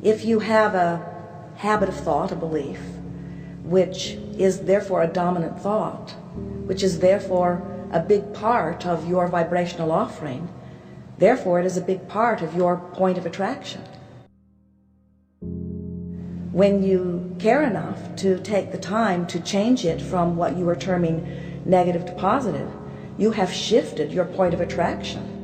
If you have a habit of thought, a belief, which is therefore a dominant thought, which is therefore a big part of your vibrational offering, therefore it is a big part of your point of attraction. When you care enough to take the time to change it from what you are terming negative to positive, you have shifted your point of attraction.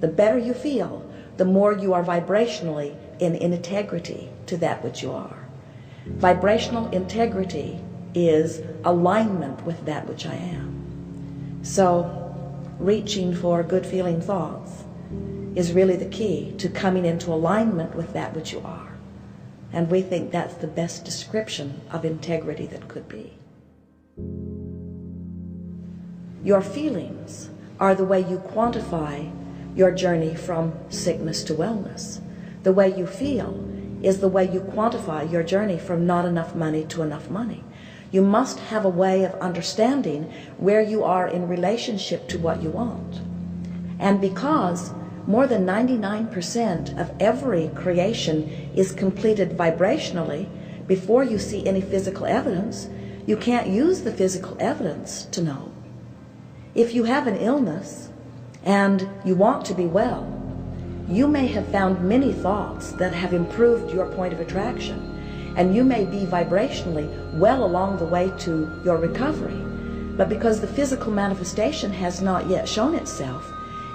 The better you feel, the more you are vibrationally in integrity to that which you are. Vibrational integrity is alignment with that which I am. So, reaching for good feeling thoughts is really the key to coming into alignment with that which you are. And we think that's the best description of integrity that could be. Your feelings are the way you quantify your journey from sickness to wellness. The way you feel is the way you quantify your journey from not enough money to enough money. You must have a way of understanding where you are in relationship to what you want. And because more than 99% of every creation is completed vibrationally before you see any physical evidence, you can't use the physical evidence to know. If you have an illness and you want to be well, you may have found many thoughts that have improved your point of attraction, and you may be vibrationally well along the way to your recovery. But because the physical manifestation has not yet shown itself,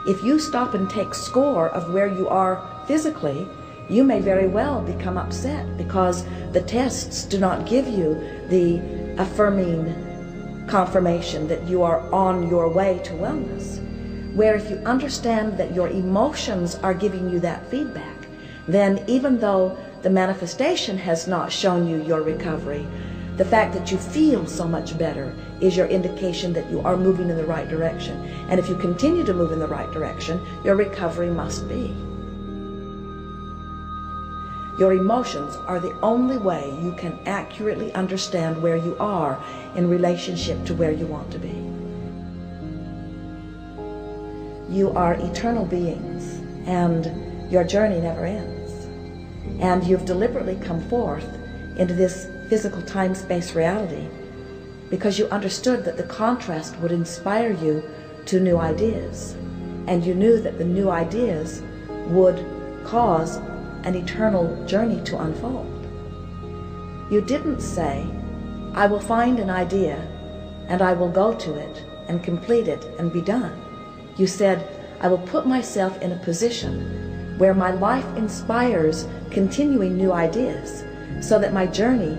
if you stop and take score of where you are physically, you may very well become upset because the tests do not give you the affirming confirmation that you are on your way to wellness. Where if you understand that your emotions are giving you that feedback, then even though the manifestation has not shown you your recovery, the fact that you feel so much better is your indication that you are moving in the right direction. And if you continue to move in the right direction, your recovery must be. Your emotions are the only way you can accurately understand where you are in relationship to where you want to be. You are eternal beings, and your journey never ends. And you've deliberately come forth into this physical time-space reality because you understood that the contrast would inspire you to new ideas, and you knew that the new ideas would cause an eternal journey to unfold. You didn't say, I will find an idea and I will go to it and complete it and be done. You said, I will put myself in a position where my life inspires continuing new ideas so that my journey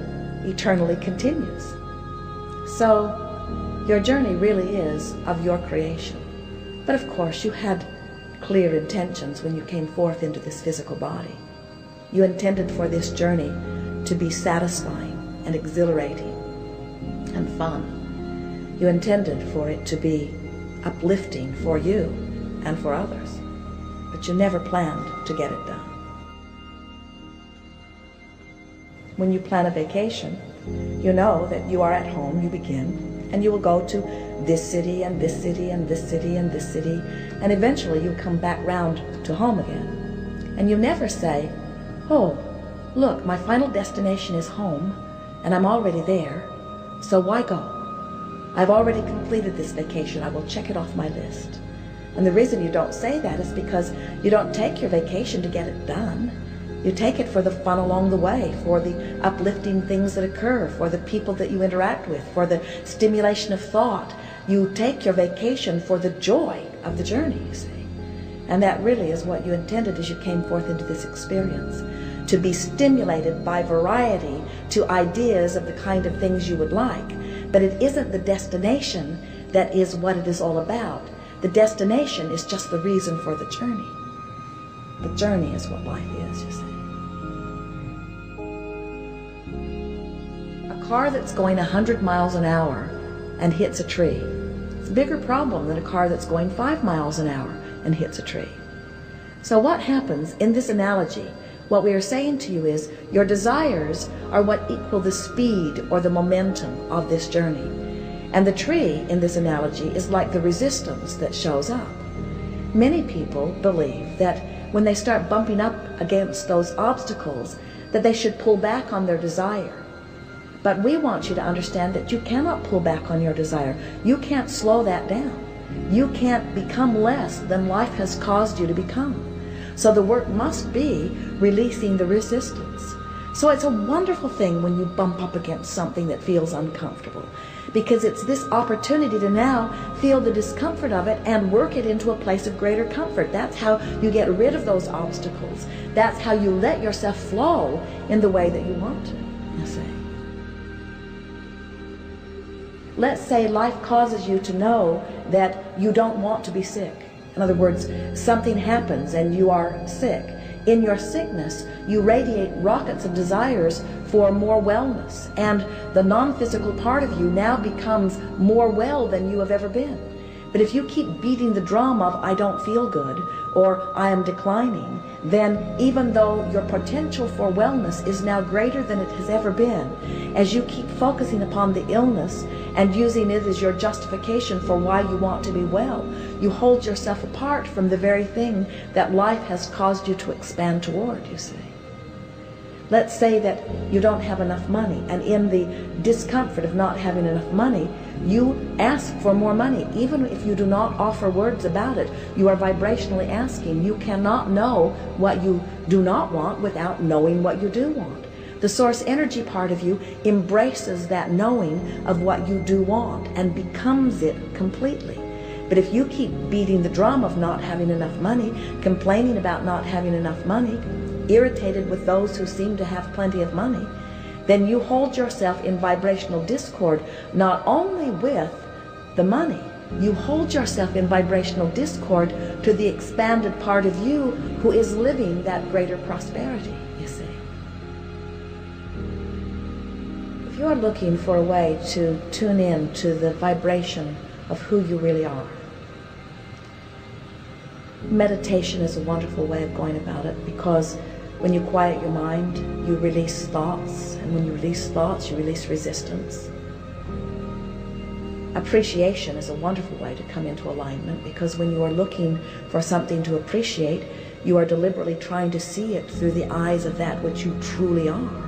eternally continues. So your journey really is of your creation. But of course you had clear intentions when you came forth into this physical body. You intended for this journey to be satisfying and exhilarating and fun. You intended for it to be uplifting for you and for others, but you never planned to get it done. When you plan a vacation, you know that you are at home, you begin, and you will go to this city and this city and this city and this city, and eventually you come back round to home again. And you never say, oh, look, my final destination is home, and I'm already there, so why go? I've already completed this vacation, I will check it off my list. And the reason you don't say that is because you don't take your vacation to get it done. You take it for the fun along the way, for the uplifting things that occur, for the people that you interact with, for the stimulation of thought. You take your vacation for the joy of the journey, you see. And that really is what you intended as you came forth into this experience, to be stimulated by variety to ideas of the kind of things you would like. But it isn't the destination that is what it is all about. The destination is just the reason for the journey. The journey is what life is, you see. A car that's going 100 miles an hour and hits a tree, it's a bigger problem than a car that's going 5 miles an hour and hits a tree. So what happens in this analogy? What we are saying to you is your desires are what equal the speed or the momentum of this journey. And the tree in this analogy is like the resistance that shows up. Many people believe that when they start bumping up against those obstacles, that they should pull back on their desire. But we want you to understand that you cannot pull back on your desire. You can't slow that down. You can't become less than life has caused you to become. So the work must be releasing the resistance. So it's a wonderful thing when you bump up against something that feels uncomfortable, because it's this opportunity to now feel the discomfort of it and work it into a place of greater comfort. That's how you get rid of those obstacles. That's how you let yourself flow in the way that you want to, you see. Let's say life causes you to know that you don't want to be sick. In other words, something happens and you are sick. In your sickness, you radiate rockets of desires for more wellness, and the non-physical part of you now becomes more well than you have ever been. But if you keep beating the drum of I don't feel good or I am declining, then even though your potential for wellness is now greater than it has ever been, as you keep focusing upon the illness and using it as your justification for why you want to be well, you hold yourself apart from the very thing that life has caused you to expand toward, you see. Let's say that you don't have enough money, and in the discomfort of not having enough money, you ask for more money. Even if you do not offer words about it, you are vibrationally asking. You cannot know what you do not want without knowing what you do want. The source energy part of you embraces that knowing of what you do want and becomes it completely. But if you keep beating the drum of not having enough money, complaining about not having enough money, irritated with those who seem to have plenty of money, then you hold yourself in vibrational discord not only with the money, you hold yourself in vibrational discord to the expanded part of you who is living that greater prosperity, you see. If you are looking for a way to tune in to the vibration of who you really are, meditation is a wonderful way of going about it, because when you quiet your mind, you release thoughts, and when you release thoughts, you release resistance. Appreciation is a wonderful way to come into alignment, because when you are looking for something to appreciate, you are deliberately trying to see it through the eyes of that which you truly are.